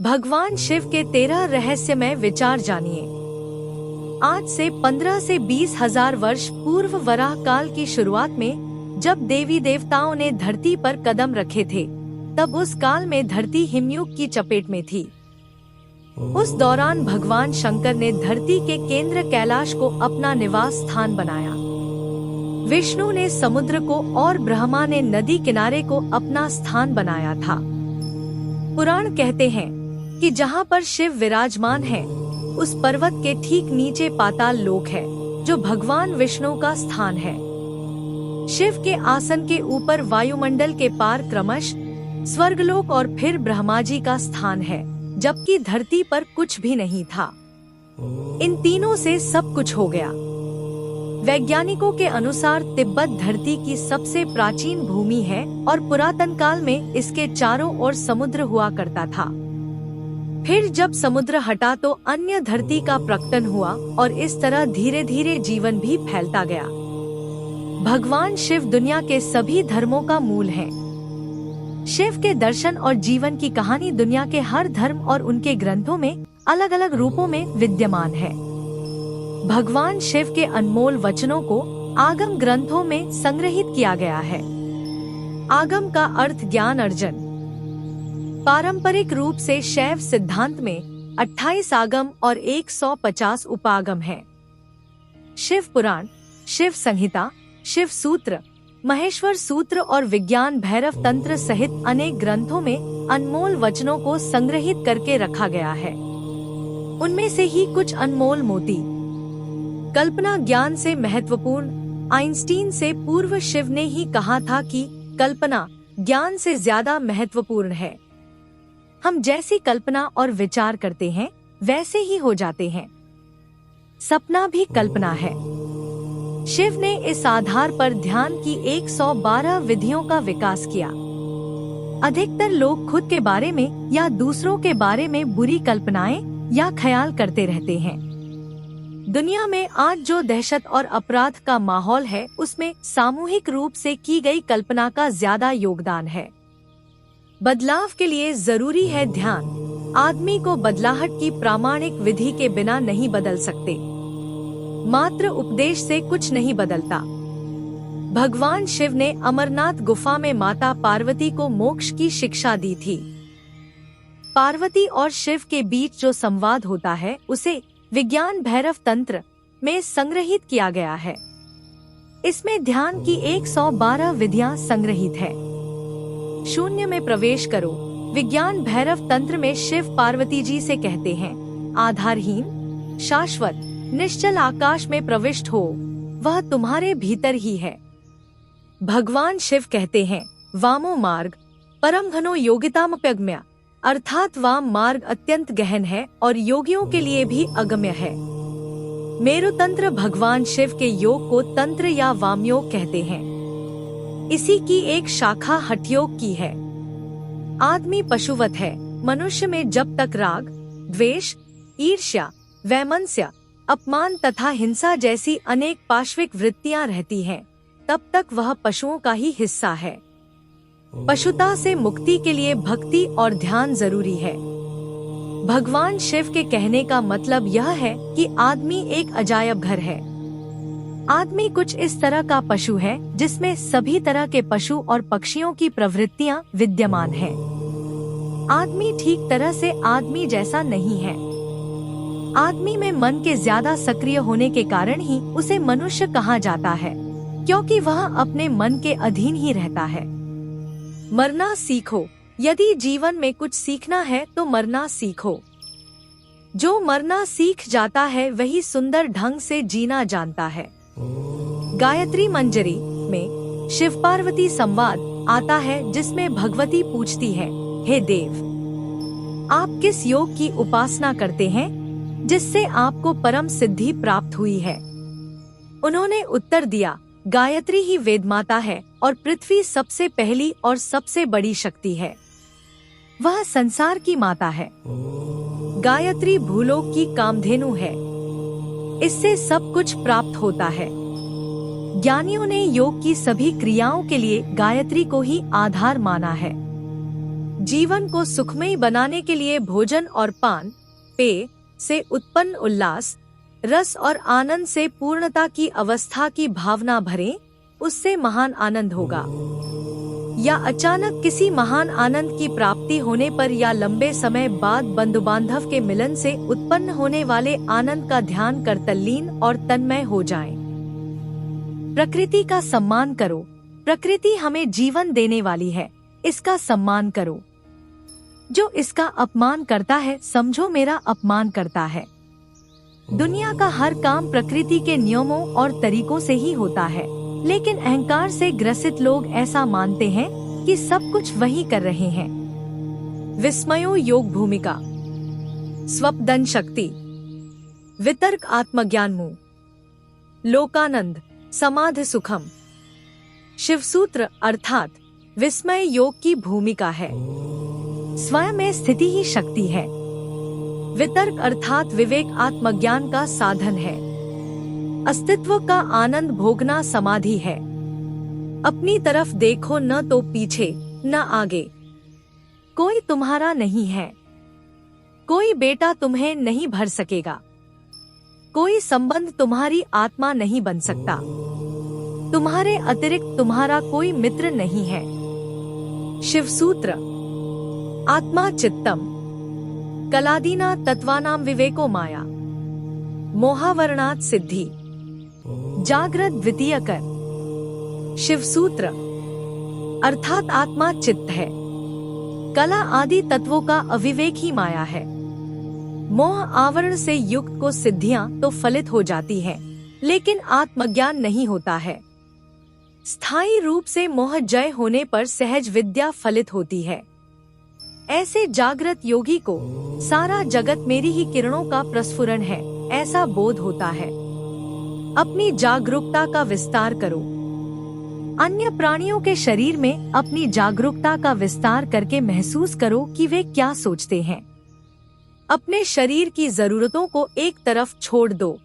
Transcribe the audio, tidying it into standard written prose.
भगवान शिव के 13 रहस्यमय विचार जानिए। आज से 15 से 20 हजार वर्ष पूर्व वराह काल की शुरुआत में जब देवी देवताओं ने धरती पर कदम रखे थे, तब उस काल में धरती हिमयुग की चपेट में थी। उस दौरान भगवान शंकर ने धरती के केंद्र कैलाश को अपना निवास स्थान बनाया। विष्णु ने समुद्र को और ब्रह्मा ने नदी किनारे को अपना स्थान बनाया था। पुराण कहते हैं कि जहाँ पर शिव विराजमान है, उस पर्वत के ठीक नीचे पाताल लोक है, जो भगवान विष्णु का स्थान है। शिव के आसन के ऊपर वायुमंडल के पार क्रमश स्वर्गलोक और फिर ब्रह्मा जी का स्थान है, जबकि धरती पर कुछ भी नहीं था। इन तीनों से सब कुछ हो गया। वैज्ञानिकों के अनुसार तिब्बत धरती की सबसे प्राचीन भूमि है और पुरातन काल में इसके चारों ओर समुद्र हुआ करता था। फिर जब समुद्र हटा तो अन्य धरती का प्रकटन हुआ और इस तरह धीरे धीरे जीवन भी फैलता गया। भगवान शिव दुनिया के सभी धर्मों का मूल है। शिव के दर्शन और जीवन की कहानी दुनिया के हर धर्म और उनके ग्रंथों में अलग अलग रूपों में विद्यमान है। भगवान शिव के अनमोल वचनों को आगम ग्रंथों में संग्रहित किया गया है। आगम का अर्थ ज्ञान अर्जन। पारंपरिक रूप से शैव सिद्धांत में 28 आगम और 150 उपागम हैं। शिव पुराण, शिव संहिता, शिव सूत्र, महेश्वर सूत्र और विज्ञान भैरव तंत्र सहित अनेक ग्रंथों में अनमोल वचनों को संग्रहित करके रखा गया है। उनमें से ही कुछ अनमोल मोती। कल्पना ज्ञान से महत्वपूर्ण। आइंस्टीन से पूर्व शिव ने ही कहा था कि कल्पना ज्ञान से ज्यादा महत्वपूर्ण है। हम जैसी कल्पना और विचार करते हैं, वैसे ही हो जाते हैं। सपना भी कल्पना है। शिव ने इस आधार पर ध्यान की 112 विधियों का विकास किया। अधिकतर लोग खुद के बारे में या दूसरों के बारे में बुरी कल्पनाएं या ख्याल करते रहते हैं। दुनिया में आज जो दहशत और अपराध का माहौल है, उसमें सामूहिक रूप से की गई कल्पना का ज्यादा योगदान है। बदलाव के लिए जरूरी है ध्यान। आदमी को बदलाहट की प्रामाणिक विधि के बिना नहीं बदल सकते। मात्र उपदेश से कुछ नहीं बदलता। भगवान शिव ने अमरनाथ गुफा में माता पार्वती को मोक्ष की शिक्षा दी थी। पार्वती और शिव के बीच जो संवाद होता है, उसे विज्ञान भैरव तंत्र में संग्रहित किया गया है। इसमें ध्यान की 112 विधियां संग्रहित है। शून्य में प्रवेश करो। विज्ञान भैरव तंत्र में शिव पार्वती जी से कहते हैं, आधारहीन, शाश्वत, निश्चल आकाश में प्रविष्ट हो, वह तुम्हारे भीतर ही है। भगवान शिव कहते हैं, वामो मार्ग परम घनो योगितामप्यगम्य, अर्थात वाम मार्ग अत्यंत गहन है और योगियों के लिए भी अगम्य है। मेरु तंत्र भगवान शिव के योग को तंत्र या वामयोग कहते हैं। इसी की एक शाखा हठयोग की है। आदमी पशुवत है। मनुष्य में जब तक राग, द्वेष, ईर्ष्या, वैमनस्य, अपमान तथा हिंसा जैसी अनेक पाश्विक वृत्तियां रहती हैं, तब तक वह पशुओं का ही हिस्सा है। पशुता से मुक्ति के लिए भक्ति और ध्यान जरूरी है। भगवान शिव के कहने का मतलब यह है कि आदमी एक अजायब घर है। आदमी कुछ इस तरह का पशु है जिसमें सभी तरह के पशु और पक्षियों की प्रवृत्तियां विद्यमान हैं। आदमी ठीक तरह से आदमी जैसा नहीं है। आदमी में मन के ज्यादा सक्रिय होने के कारण ही उसे मनुष्य कहा जाता है, क्योंकि वह अपने मन के अधीन ही रहता है। मरना सीखो। यदि जीवन में कुछ सीखना है तो मरना सीखो। जो मरना सीख जाता है वही सुंदर ढंग से जीना जानता है। गायत्री मंजरी में शिव पार्वती संवाद आता है, जिसमें भगवती पूछती है, हे देव, आप किस योग की उपासना करते हैं जिससे आपको परम सिद्धि प्राप्त हुई है? उन्होंने उत्तर दिया, गायत्री ही वेदमाता है और पृथ्वी सबसे पहली और सबसे बड़ी शक्ति है। वह संसार की माता है। गायत्री भूलोक की कामधेनु है। इससे सब कुछ प्राप्त होता है। ज्ञानियों ने योग की सभी क्रियाओं के लिए गायत्री को ही आधार माना है। जीवन को सुखमय बनाने के लिए भोजन और पान, पेय से उत्पन्न उल्लास, रस और आनंद से पूर्णता की अवस्था की भावना भरें, उससे महान आनंद होगा। या अचानक किसी महान आनंद की प्राप्ति होने पर या लंबे समय बाद बंधु बांधव के मिलन से उत्पन्न होने वाले आनंद का ध्यान कर तल्लीन और तन्मय हो जाएं। प्रकृति का सम्मान करो। प्रकृति हमें जीवन देने वाली है, इसका सम्मान करो। जो इसका अपमान करता है समझो मेरा अपमान करता है। दुनिया का हर काम प्रकृति के नियमों और तरीकों से ही होता है, लेकिन अहंकार से ग्रसित लोग ऐसा मानते हैं कि सब कुछ वही कर रहे हैं। विस्मयो योग भूमिका, स्वपदन शक्ति, वितर्क आत्मज्ञान मुंह, लोकानंद समाधि सुखम। शिवसूत्र अर्थात विस्मय योग की भूमिका है। स्वयं में स्थिति ही शक्ति है। वितर्क अर्थात विवेक आत्मज्ञान का साधन है। अस्तित्व का आनंद भोगना समाधि है। अपनी तरफ देखो, न तो पीछे न आगे। कोई तुम्हारा नहीं है। कोई बेटा तुम्हें नहीं भर सकेगा। कोई संबंध तुम्हारी आत्मा नहीं बन सकता। तुम्हारे अतिरिक्त तुम्हारा कोई मित्र नहीं है। शिवसूत्र आत्मा चित्तम कलादीना तत्वानाम विवेको माया मोहावरणात् सिद्धि जागृत द्वितीय कर। शिवसूत्र अर्थात आत्मा चित्त है। कला आदि तत्वों का अविवेक ही माया है। मोह आवरण से युक्त को सिद्धियां तो फलित हो जाती हैं, लेकिन आत्मज्ञान नहीं होता है। स्थायी रूप से मोह जय होने पर सहज विद्या फलित होती है। ऐसे जागृत योगी को सारा जगत मेरी ही किरणों का प्रस्फुरण है, ऐसा बोध होता है। अपनी जागरूकता का विस्तार करो। अन्य प्राणियों के शरीर में अपनी जागरूकता का विस्तार करके महसूस करो कि वे क्या सोचते हैं। अपने शरीर की जरूरतों को एक तरफ छोड़ दो